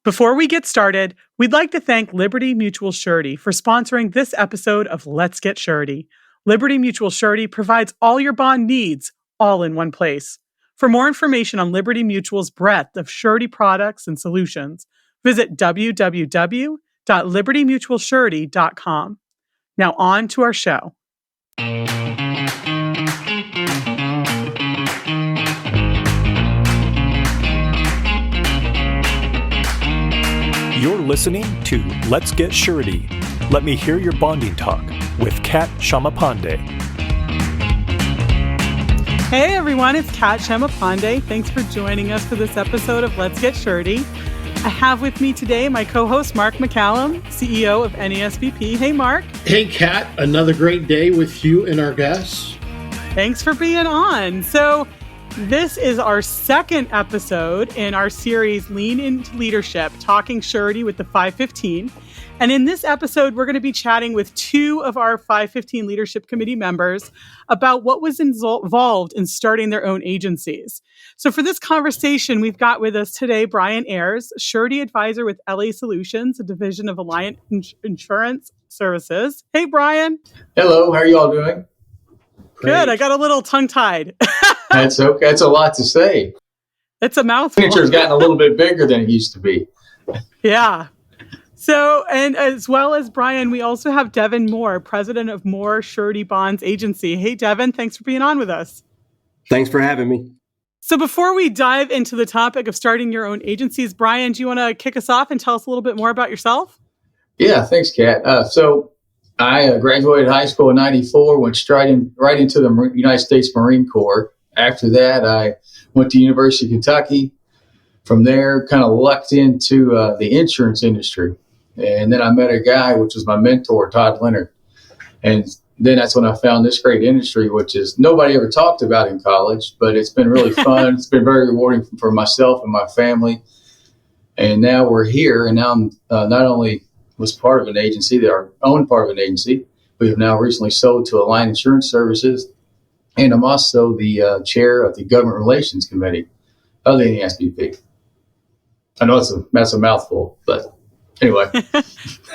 Before we get started, we'd like to thank Liberty Mutual Surety for sponsoring this episode of Let's Get Surety. Liberty Mutual Surety provides all your bond needs, all in one place. For more information on Liberty Mutual's breadth of surety products and solutions, visit www.libertymutualsurety.com. Now on to our show. You're listening to Let's Get Surety. Let me hear your bonding talk with Kat Shamapande. Hey everyone, it's Kat Shamapande. Thanks for joining us for this episode of Let's Get Surety. I have with me today my co-host Mark McCallum, CEO of NASBP. Hey Mark. Hey Kat, another great day with you and our guests. Thanks for being on. So this is our second episode in our series Lean into Leadership, Talking Surety with the 515. And in this episode, we're going to be chatting with two of our 515 Leadership Committee members about what was involved in starting their own agencies. So for this conversation, we've got with us today Brian Ayres, Surety Advisor with LA Solutions, a division of Alliant Insurance Services. Hey, Brian. Hello, how are you all doing? Good. Great. I got a little tongue-tied. That's okay. That's a lot to say. It's a mouthful. Picture's gotten a little bit bigger than it used to be. Yeah. So, and as well as Brian, we also have Devin Moore, president of Moore Surety Bonds Agency. Hey, Devin, thanks for being on with us. Thanks for having me. So before we dive into the topic of starting your own agencies, Brian, do you want to kick us off and tell us a little bit more about yourself? Yeah, thanks, Kat. So I graduated high school in '94, went right into the United States Marine Corps. After that, I went to University of Kentucky. From there, kind of lucked into the insurance industry. And then I met a guy, which was my mentor, Todd Leonard. And then that's when I found this great industry, which is nobody ever talked about in college, but it's been really fun. It's been very rewarding for myself and my family. And now we're here. And now I'm not only was part of an agency, our own part of an agency, we have now recently sold to Alliant Insurance Services. And I'm also the chair of the Government Relations Committee of the NASBP. I know that's a mouthful, but anyway.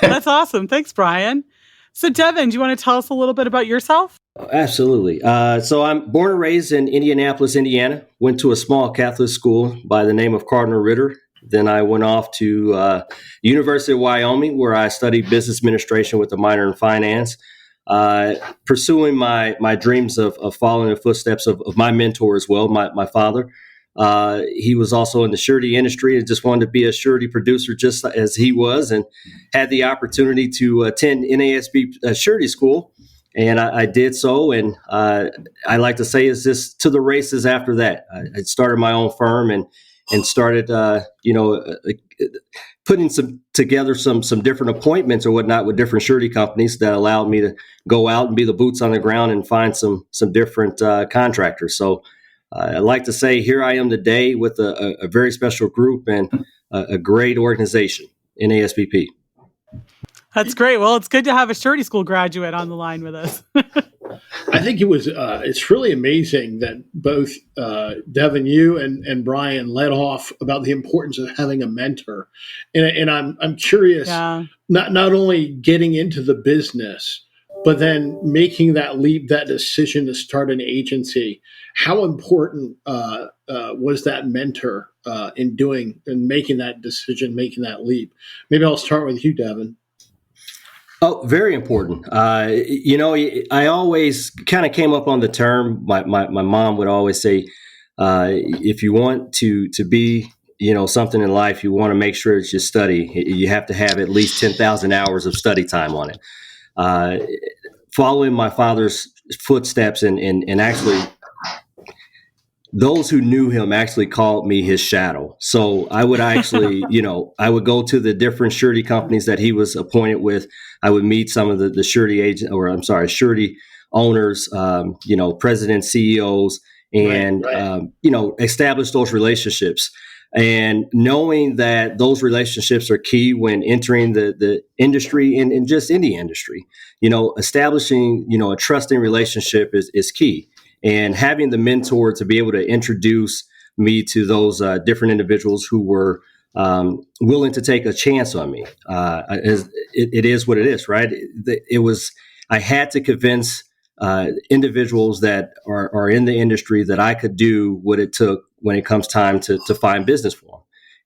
That's awesome. Thanks, Brian. So Devin, do you want to tell us a little bit about yourself? Absolutely. So I'm born and raised in Indianapolis, Indiana. Went to a small Catholic school by the name of Cardinal Ritter. Then I went off to University of Wyoming, where I studied business administration with a minor in finance. Pursuing my dreams of following the footsteps of my mentor as well, my father. He was also in the surety industry and just wanted to be a surety producer just as he was, and had the opportunity to attend NASB Surety School. And I did so. And I like to say is just to the races after that. I started my own firm and started, putting together some different appointments or whatnot with different surety companies that allowed me to go out and be the boots on the ground and find some different contractors. So I like to say here I am today with a very special group and a great organization, NASBP. That's great. Well, it's good to have a surety school graduate on the line with us. I think it's really amazing that both Devin, you and Brian led off about the importance of having a mentor. And I'm curious, not only getting into the business, but then making that leap, that decision to start an agency. How important was that mentor in making that decision, making that leap? Maybe I'll start with you, Devin. Oh, very important. I always kind of came up on the term. My mom would always say, if you want to be, something in life, you want to make sure it's your study. You have to have at least 10,000 hours of study time on it. Following my father's footsteps and actually those who knew him actually called me his shadow. So I would actually, I would go to the different surety companies that he was appointed with. I would meet some of the surety owners, presidents, CEOs, and, establish those relationships. And knowing that those relationships are key when entering the industry and just any industry, establishing, a trusting relationship is key. And having the mentor to be able to introduce me to those different individuals who were willing to take a chance on me. It is what it is, right? I had to convince individuals that are in the industry that I could do what it took when it comes time to find business for them.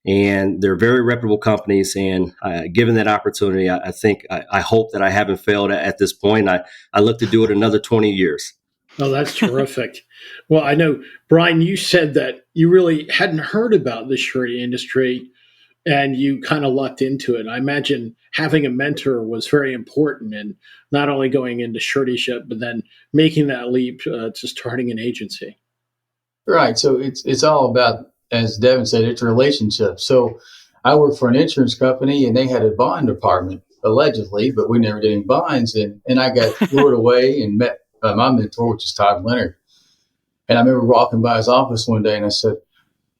And they're very reputable companies. And given that opportunity, I hope that I haven't failed at this point. I look to do it another 20 years. Oh, that's terrific. Well, I know, Brian, you said that you really hadn't heard about the surety industry and you kind of lucked into it. I imagine having a mentor was very important in not only going into suretyship, but then making that leap to starting an agency. Right. So it's all about, as Devin said, it's a relationship. So I worked for an insurance company and they had a bond department, allegedly, but we never did any bonds. And I got lured away and met my mentor, which is Todd Leonard. And I remember walking by his office one day and I said,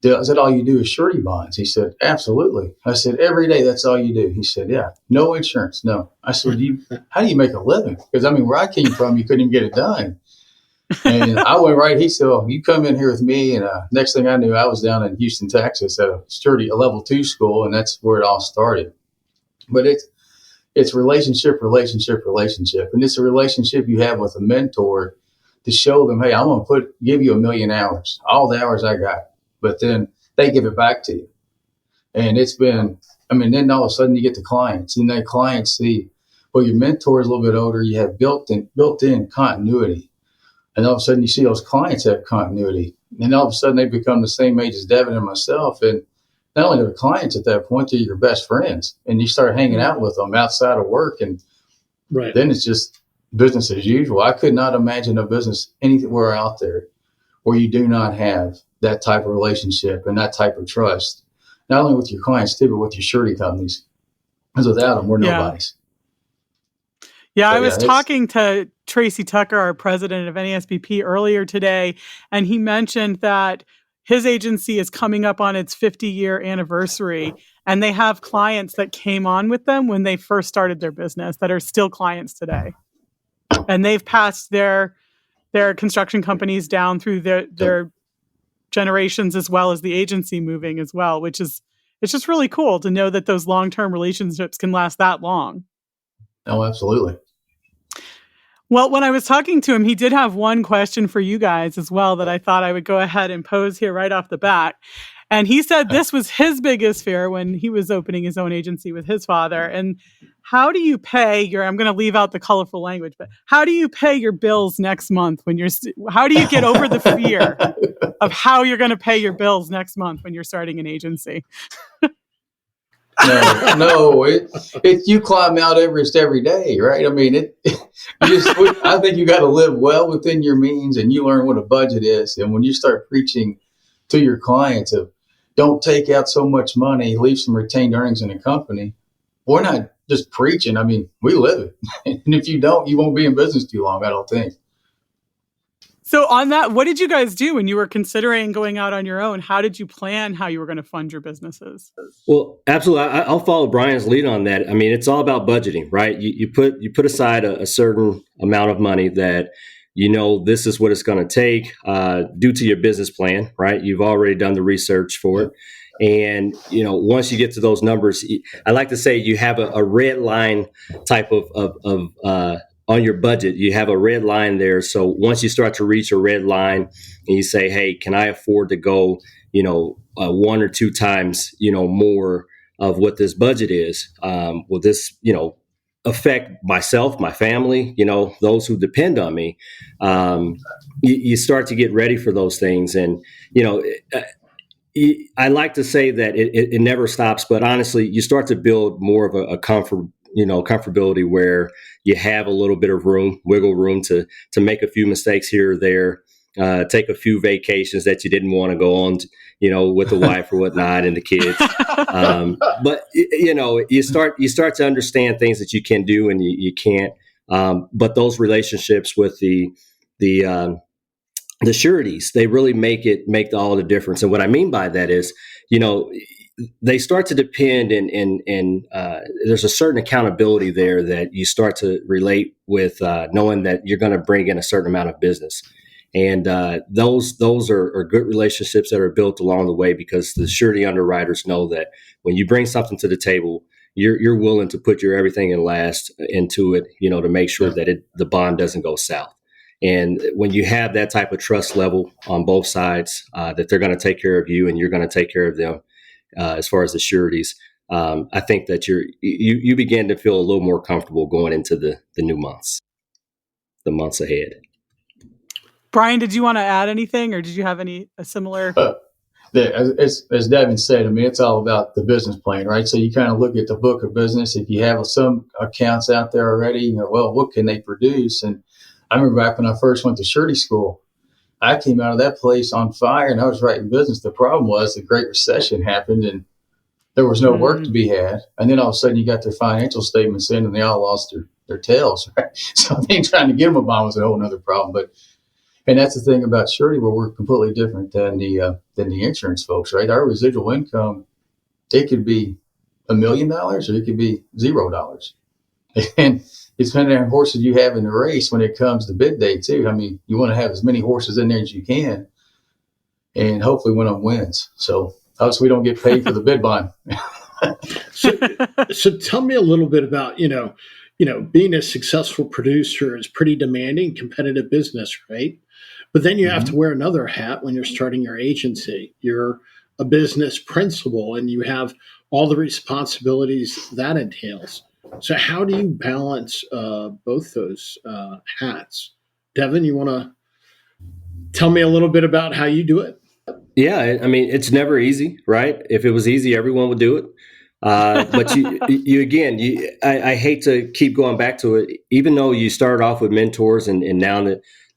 "Is that all you do is surety bonds?" He said, "Absolutely." I said, "Every day, that's all you do?" He said, "Yeah." "No insurance?" "No." I said, "How do you make a living?" Because, where I came from, you couldn't even get it done. And I went right. He said, "Oh, you come in here with me." And next thing I knew, I was down in Houston, Texas at a level 2 school. And that's where it all started. But it's relationship. And it's a relationship you have with a mentor to show them, hey, I'm going to give you 1 million hours, all the hours I got. But then they give it back to you. And it's been, then all of a sudden you get the clients and then clients see, well, your mentor is a little bit older. You have built-in continuity. And all of a sudden you see those clients have continuity. And all of a sudden they become the same age as Devin and myself. And not only are the clients at that point, they're your best friends. And you start hanging out with them outside of work. And then it's just business as usual. I could not imagine a business anywhere out there where you do not have that type of relationship and that type of trust, not only with your clients too, but with your surety companies. Because without them, we're nobodies. Yeah, I was talking to Tracy Tucker, our president of NASBP, earlier today, and he mentioned that his agency is coming up on its 50-year anniversary, and they have clients that came on with them when they first started their business that are still clients today. And they've passed their construction companies down through their generations, as well as the agency moving as well, it's just really cool to know that those long-term relationships can last that long. Oh, absolutely. Well, when I was talking to him, he did have one question for you guys as well that I thought I would go ahead and pose here right off the bat. And he said this was his biggest fear when he was opening his own agency with his father. And how do you pay I'm going to leave out the colorful language, but how do you pay your bills next month how do you get over the fear of how you're going to pay your bills next month when you're starting an agency? No, you climb Mount Everest every day, right? I think you got to live well within your means and you learn what a budget is. And when you start preaching to your clients of don't take out so much money, leave some retained earnings in the company, we're not just preaching. We live it. And if you don't, you won't be in business too long, I don't think. So on that, what did you guys do when you were considering going out on your own? How did you plan how you were going to fund your businesses? Well, absolutely. I'll follow Brian's lead on that. It's all about budgeting, right? You put aside a certain amount of money that this is what it's going to take due to your business plan, right? You've already done the research for it. And, once you get to those numbers, I like to say you have a red line type of on your budget, you have a red line there. So once you start to reach a red line and you say, hey, can I afford to go, 1 or 2 times, more of what this budget is? Will this, affect myself, my family, those who depend on me? You start to get ready for those things. And, I like to say that it never stops, but honestly, you start to build more of a comfortability where you have a little bit of wiggle room to make a few mistakes here or there, take a few vacations that you didn't want to go on, with the wife or whatnot and the kids. But you start to understand things that you can do and you can't. But those relationships with the sureties, they really make all the difference. And what I mean by that is, they start to depend and there's a certain accountability there that you start to relate with, knowing that you're going to bring in a certain amount of business. And those are good relationships that are built along the way, because the surety underwriters know that when you bring something to the table, you're willing to put your everything and last into it, to make sure that the bond doesn't go south. And when you have that type of trust level on both sides, that they're going to take care of you and you're going to take care of them, as far as the sureties, I think that you begin to feel a little more comfortable going into the new months, the months ahead. Brian, did you want to add anything, or did you have a similar? As Devin said, I mean, it's all about the business plan, right? So you kind of look at the book of business. If you have some accounts out there already, well, what can they produce? And I remember back when I first went to surety school, I came out of that place on fire, and I was writing business. The problem was the Great Recession happened, and there was no work to be had. And then all of a sudden you got their financial statements in, and they all lost their tails, right? So I think trying to get them a bond was a whole other problem. And that's the thing about surety, where we're completely different than the insurance folks, right? Our residual income, it could be $1 million or it could be $0. And it's depending on horses you have in the race when it comes to bid day too. I mean, you want to have as many horses in there as you can, and hopefully one of them wins. So obviously we don't get paid for the bid bond. So tell me a little bit about, being a successful producer is pretty demanding, competitive business, right? But then you have to wear another hat when you're starting your agency. You're a business principal, and you have all the responsibilities that entails. So how do you balance both those hats? Devin, you want to tell me a little bit about how you do it? Yeah, I mean, it's never easy, right? If it was easy, everyone would do it. But I hate to keep going back to it. Even though you started off with mentors, and now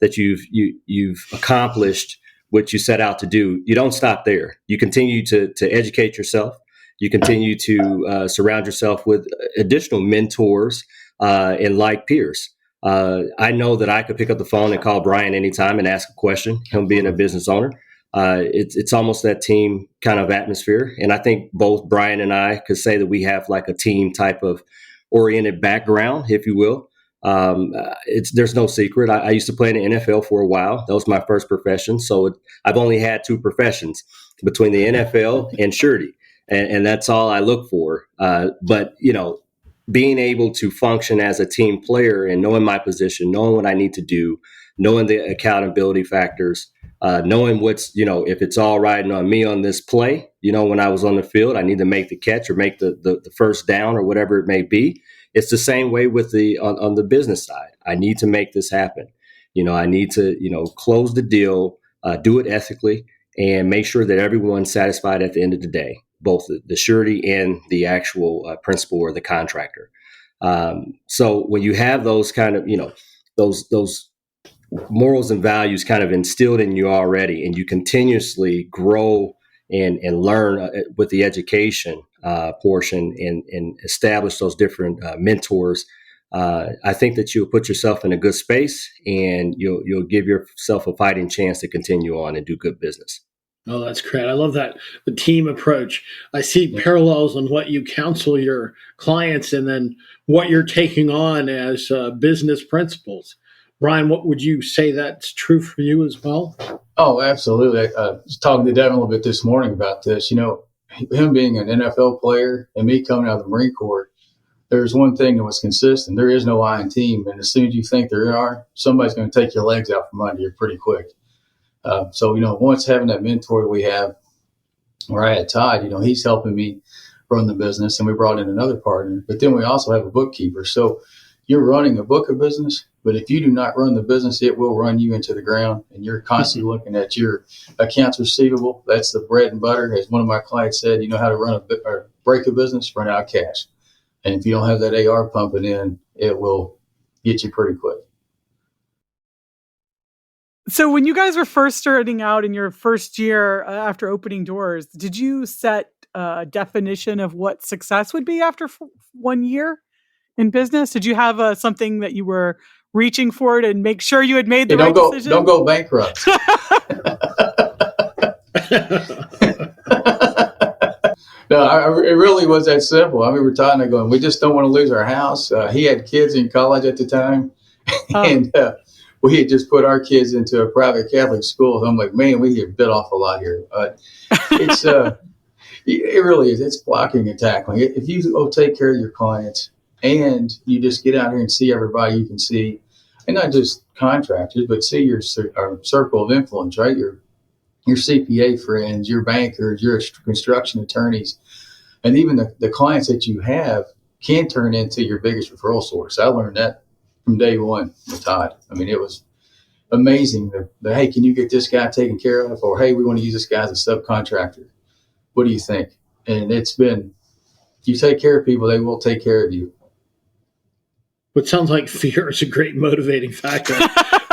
that you've accomplished what you set out to do, you don't stop there. You continue to educate yourself. You continue to surround yourself with additional mentors and like peers. I know that I could pick up the phone and call Brian anytime and ask a question, him being a business owner. It's almost that team kind of atmosphere. And I think both Brian and I could say that we have like a team type of oriented background, if you will. There's no secret. I used to play in the NFL for a while. That was my first profession. So I've only had two professions between the NFL and surety. And that's all I look for. But, being able to function as a team player and knowing my position, knowing what I need to do, knowing the accountability factors, knowing what's, if it's all riding on me on this play, when I was on the field, I need to make the catch or make the first down or whatever it may be. It's the same way with on the business side. I need to make this happen. I need to, close the deal, do it ethically, and make sure that everyone's satisfied at the end of the day, both the surety and the actual principal or the contractor. So when you have those kind of, those morals and values kind of instilled in you already, and you continuously grow and learn with the education portion and establish those different mentors, I think that you'll put yourself in a good space, and you'll give yourself a fighting chance to continue on and do good business. Oh, that's great. I love that. The team approach. I see parallels on what you counsel your clients and then what you're taking on as business principals. Brian, what would you say that's true for you as well? Oh, absolutely. I was talking to Devin a little bit this morning about this. Him being an NFL player and me coming out of the Marine Corps, there's one thing that was consistent. There is no I in team. And as soon as you think there are, somebody's going to take your legs out from under you pretty quick. So, once having that mentor that we have, where I had Todd, he's helping me run the business, and we brought in another partner. But then we also have a bookkeeper. So you're running a book of business, but if you do not run the business, it will run you into the ground, and you're constantly looking at your accounts receivable. That's the bread and butter. As one of my clients said, how to run or break a business, run out cash. And if you don't have that AR pumping in, it will get you pretty quick. So when you guys were first starting out in your first year after opening doors, did you set a definition of what success would be after 1 year in business? Did you have something that you were reaching for to make sure you had made the right decision? Don't go bankrupt. No, it really was that simple. I remember Todd and I going, we just don't want to lose our house. He had kids in college at the time. And we had just put our kids into a private Catholic school. I'm like, man, we have bit off a lot here. It's it really is. It's blocking and tackling. If you take care of your clients and you just get out here and see everybody you can see, and not just contractors, but see your circle of influence, right? Your CPA friends, your bankers, your construction attorneys, and even the clients that you have can turn into your biggest referral source. I learned that from day one with Todd. I mean, it was amazing. Hey, can you get this guy taken care of? Or, hey, we want to use this guy as a subcontractor. What do you think? And it's been, you take care of people, they will take care of you. But sounds like fear is a great motivating factor.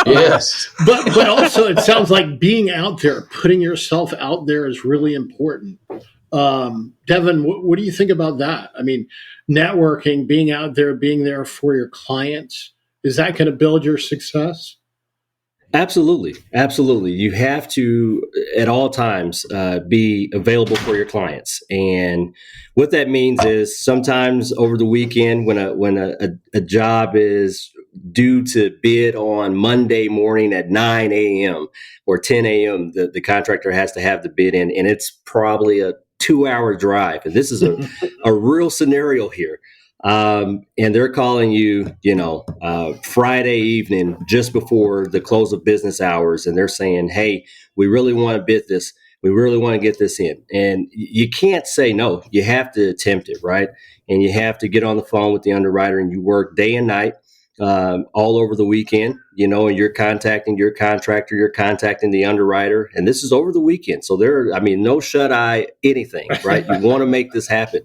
Yes. But also it sounds like being out there, putting yourself out there is really important. Devin, what do you think about that? I mean, networking, being out there, being there for your clients, is that going to build your success? Absolutely. Absolutely. You have to, at all times, be available for your clients. And what that means is sometimes over the weekend when a job is due to bid on Monday morning at 9 a.m. or 10 a.m., the contractor has to have the bid in, and it's probably a 2-hour drive. And this is a real scenario here. And they're calling you, Friday evening just before the close of business hours. And they're saying, hey, we really want to bid this. We really want to get this in. And you can't say no. You have to attempt it, right? And you have to get on the phone with the underwriter, and you work day and night all over the weekend, and you're contacting your contractor, you're contacting the underwriter. And this is over the weekend. So no shut eye, anything, right? You want to make this happen.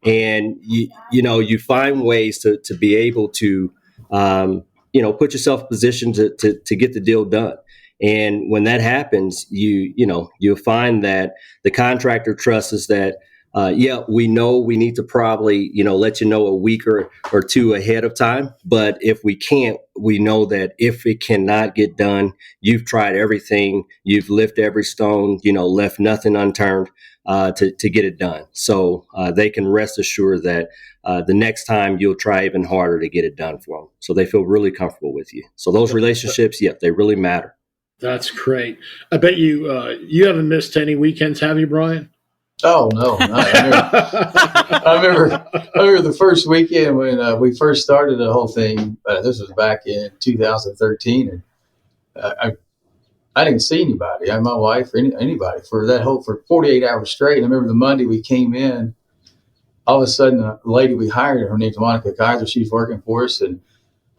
And you find ways to be able to put yourself in position to get the deal done. And when that happens, you'll find that the contractor trusts us that we know we need to probably let you know a week or two ahead of time. But if we can't, we know that if it cannot get done, you've tried everything, you've lifted every stone, left nothing unturned. To get it done. So they can rest assured that the next time you'll try even harder to get it done for them. So they feel really comfortable with you. So those relationships, they really matter. That's great. I bet you haven't missed any weekends, have you, Brian? Oh, no. I remember the first weekend when we first started the whole thing. This was back in 2013. And I didn't see anybody, my wife or anybody for 48 hours straight. And I remember the Monday we came in, all of a sudden the lady we hired, her name's Monica Kaiser, she's working for us. And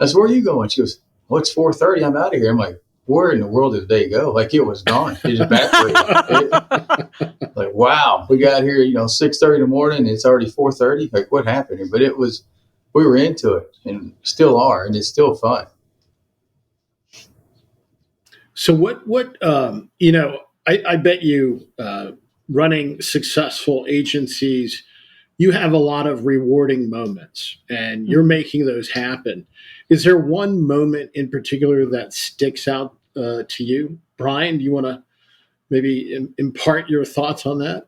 I said, where are you going? She goes, well, it's 4:30. I'm out of here. I'm like, where in the world did the day go? Like it was gone. It just evaporated. Like, wow, we got here, 6:30 in the morning. It's already 4:30. Like what happened here? But we were into it and still are. And it's still fun. So I bet you running successful agencies, you have a lot of rewarding moments and you're making those happen. Is there one moment in particular that sticks out to you? Brian, do you want to maybe impart your thoughts on that?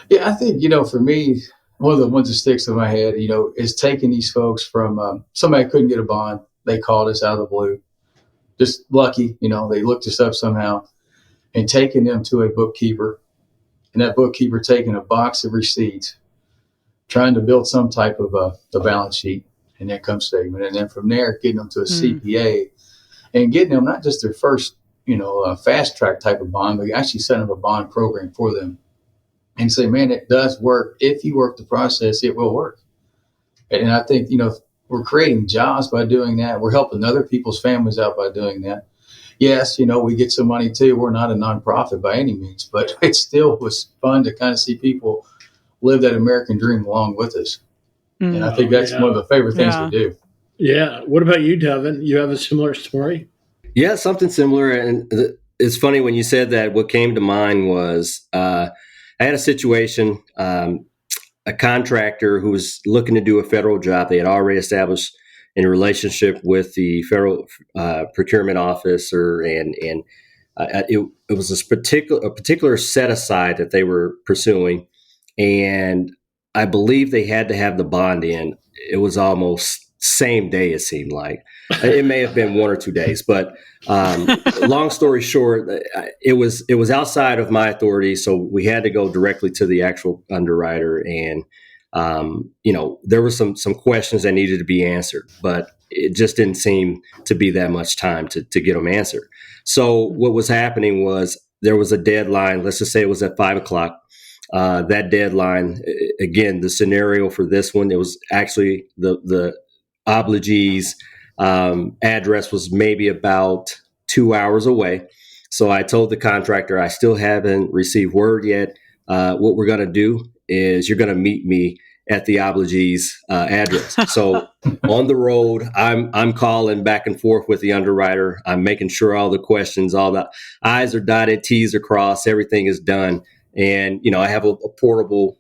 Yeah, I think, for me, one of the ones that sticks in my head, is taking these folks from somebody couldn't get a bond. They called us out of the blue. Just lucky, they looked us up somehow, and taking them to a bookkeeper, and that bookkeeper taking a box of receipts, trying to build some type of a balance sheet and income statement. And then from there, getting them to a CPA and getting them not just their first, fast track type of bond, but actually setting up a bond program for them and say, man, it does work. If you work the process, it will work. And I think, we're creating jobs by doing that. We're helping other people's families out by doing that. Yes, we get some money too. We're not a nonprofit by any means, but it still was fun to kind of see people live that American dream along with us. And I think that's one of the favorite things we do. Yeah. What about you, Devin? You have a similar story? Yeah, something similar. And it's funny when you said that, what came to mind was I had a situation, a contractor who was looking to do a federal job. They had already established a relationship with the federal procurement officer, and it was a particular set aside that they were pursuing, and I believe they had to have the bond in. It was almost same day, it seemed like. It may have been 1 or 2 days, but long story short, it was outside of my authority. So we had to go directly to the actual underwriter. And, there were some questions that needed to be answered, but it just didn't seem to be that much time to get them answered. So what was happening was there was a deadline. Let's just say it was at 5:00. That deadline, again, the scenario for this one, it was actually the obligee's address was maybe about 2 hours away. So I told the contractor, I still haven't received word yet. What we're going to do is you're going to meet me at the obligee's address. So on the road, I'm calling back and forth with the underwriter. I'm making sure all the questions, all the I's are dotted, T's are crossed, everything is done. And, I have a portable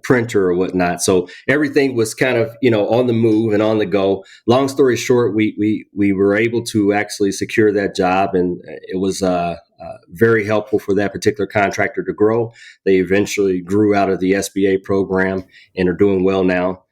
printer or whatnot. So everything was kind of, on the move and on the go. Long story short, we were able to actually secure that job, and it was very helpful for that particular contractor to grow. They eventually grew out of the SBA program and are doing well now.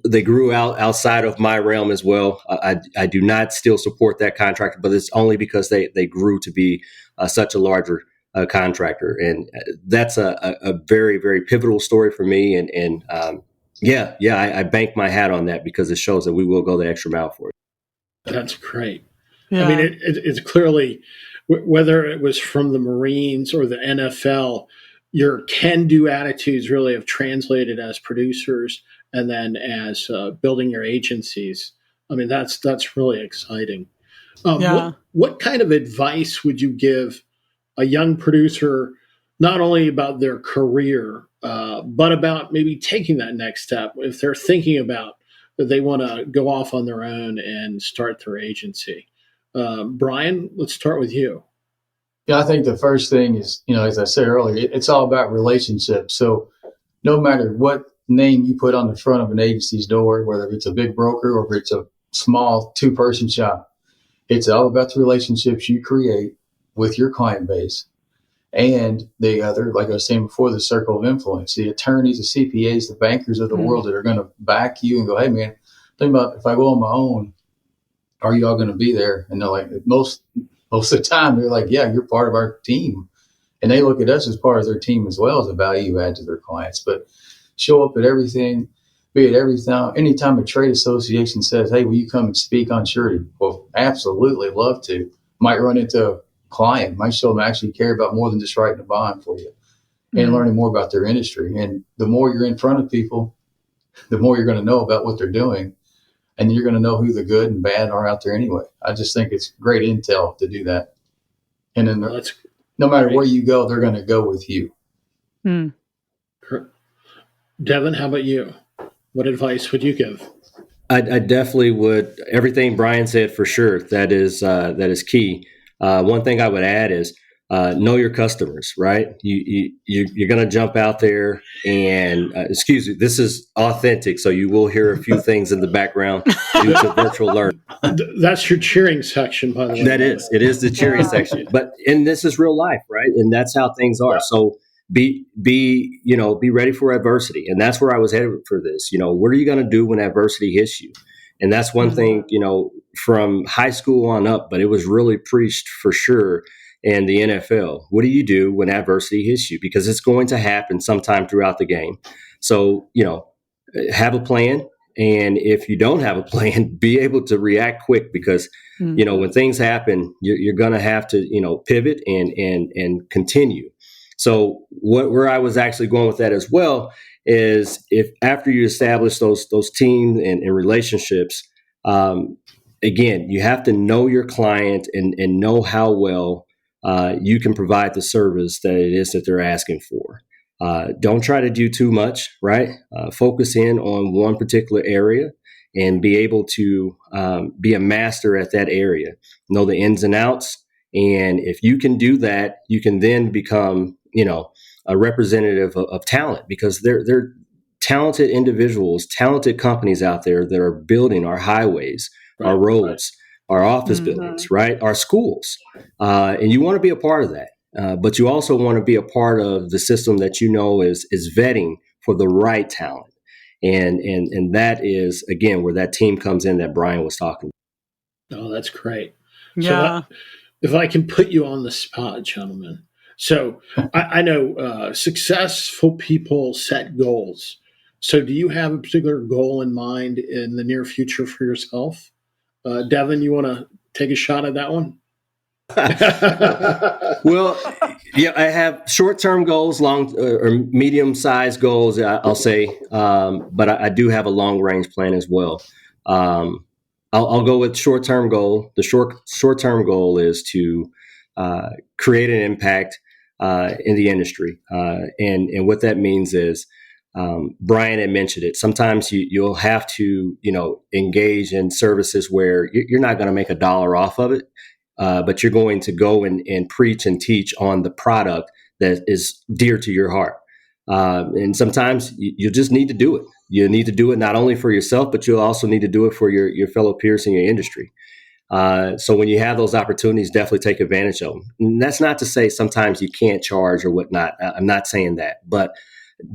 They grew outside of my realm as well. I do not still support that contractor, but it's only because they grew to be such a larger contractor. And that's a very, very pivotal story for me. And I bank my hat on that because it shows that we will go the extra mile for it. That's great. Yeah. I mean, it's clearly, whether it was from the Marines or the NFL, your can-do attitudes really have translated as producers and then as building your agencies. I mean, that's really exciting. What kind of advice would you give a young producer, not only about their career, but about maybe taking that next step if they're thinking about that they want to go off on their own and start their agency? Brian, let's start with you. Yeah, I think the first thing is, as I said earlier, it's all about relationships. So no matter what name you put on the front of an agency's door, whether it's a big broker or if it's a small 2-person shop, it's all about the relationships you create with your client base and the other, like I was saying before, the circle of influence, the attorneys, the CPAs, the bankers of the world that are going to back you and go, hey, man, think about if I go on my own, are you all going to be there? And they're like, most of the time, they're like, yeah, you're part of our team. And they look at us as part of their team as well as a value add to their clients. But show up at everything, be it everything. Anytime a trade association says, hey, will you come and speak on surety? Well, absolutely love to. Might run into a client, might show them actually care about more than just writing a bond for you and learning more about their industry. And the more you're in front of people, the more you're going to know about what they're doing. And you're going to know who the good and bad are out there anyway. I just think it's great intel to do that. And then no matter where you go, they're going to go with you. Devin, how about you? What advice would you give? I definitely would. Everything Brian said, for sure. That is key. One thing I would add is know your customers, right? You're going to jump out there and, excuse me, this is authentic, so you will hear a few things in the background due to virtual learning. That's your cheering section, by the way. It is the cheering section. And this is real life, right? And that's how things are. So be ready for adversity. And that's where I was headed for this. What are you going to do when adversity hits you? And that's one thing, from high school on up, but it was really preached for sure in the NFL. What do you do when adversity hits you? Because it's going to happen sometime throughout the game. So, have a plan. And if you don't have a plan, be able to react quick because, when things happen, you're going to have to, pivot and continue. So where I was actually going with that as well is if after you establish those teams and relationships, again, you have to know your client and know how well you can provide the service that it is that they're asking for. Don't try to do too much, right? Focus in on one particular area and be able to be a master at that area. Know the ins and outs. And if you can do that, you can then become, a representative of talent because they're talented individuals, talented companies out there that are building our highways, our roads, our office buildings, right? Our schools. And you want to be a part of that. But you also want to be a part of the system that is vetting for the right talent. And that is, again, where that team comes in that Brian was talking about. Oh, that's great. Yeah. So if I can put you on the spot, gentlemen. So I know successful people set goals. So do you have a particular goal in mind in the near future for yourself? Devin, you want to take a shot at that one? Well, yeah, I have short-term goals, long or medium-sized goals, I'll say, but I do have a long-range plan as well. I'll go with short-term goal. The short-term goal is to create an impact in the industry, and what that means is, Brian had mentioned it. Sometimes you'll have to, engage in services where you're not going to make $1 off of it. But you're going to go and preach and teach on the product that is dear to your heart. And sometimes you just need to do it. You need to do it not only for yourself, but you'll also need to do it for your fellow peers in your industry. So when you have those opportunities, definitely take advantage of them. And that's not to say sometimes you can't charge or whatnot. I'm not saying that, but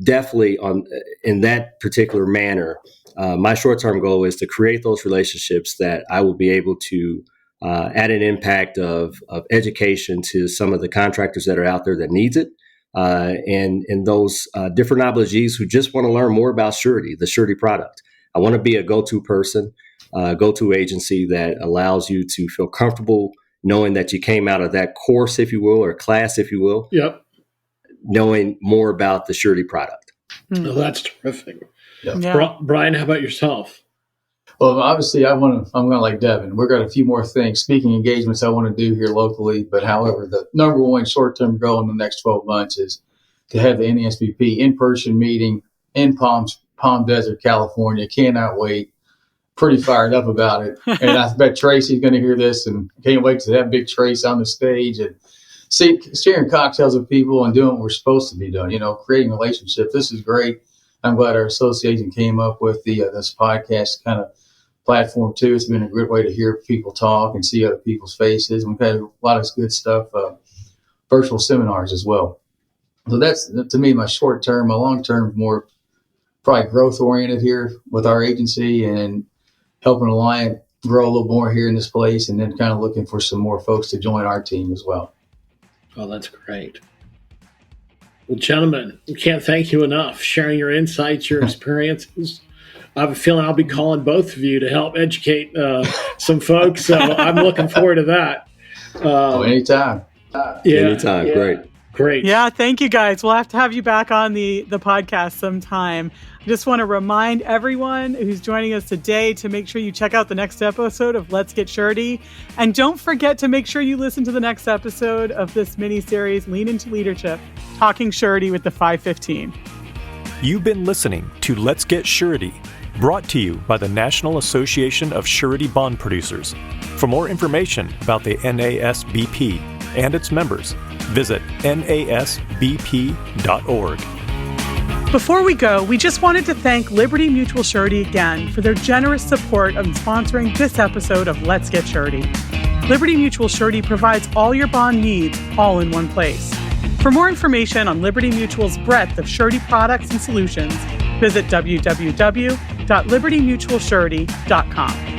definitely in that particular manner, my short-term goal is to create those relationships that I will be able to add an impact of education to some of the contractors that are out there that needs it, and those different obligees who just want to learn more about surety, the surety product. I want to be a go-to person, go-to agency that allows you to feel comfortable knowing that you came out of that course, if you will, or class, if you will. Yep. Knowing more about the surety product. Oh, that's terrific. Yep. Yeah. Brian, how about yourself? Well, obviously, I'm going to like Devin. We've got a few more things, speaking engagements I want to do here locally. But however, the number one short-term goal in the next 12 months is to have the NASBP in-person meeting in Palm Desert, California. Cannot wait. Pretty fired up about it. And I bet Tracy's going to hear this, and can't wait to have Big Trace on the stage and sharing cocktails with people and doing what we're supposed to be doing, creating relationships. This is great. I'm glad our association came up with this podcast kind of platform too. It's been a good way to hear people talk and see other people's faces. We've had a lot of good stuff, virtual seminars as well. So that's, to me, my short term. My long term, more probably growth oriented here with our agency and helping Alliant grow a little more here in this place, and then kind of looking for some more folks to join our team as well. Oh, that's great. Well, gentlemen, we can't thank you enough sharing your insights, your experiences. I have a feeling I'll be calling both of you to help educate some folks. So I'm looking forward to that. Anytime. Anytime. Yeah. Great. Yeah, thank you guys. We'll have to have you back on the podcast sometime. I just want to remind everyone who's joining us today to make sure you check out the next episode of Let's Get Surety. And don't forget to make sure you listen to the next episode of this mini-series, Lean into Leadership, Talking Surety with the 515. You've been listening to Let's Get Surety, brought to you by the National Association of Surety Bond Producers. For more information about the NASBP and its members, visit nasbp.org. Before we go, we just wanted to thank Liberty Mutual Surety again for their generous support of sponsoring this episode of Let's Get Surety. Liberty Mutual Surety provides all your bond needs all in one place. For more information on Liberty Mutual's breadth of surety products and solutions, visit www.libertymutualsurety.com.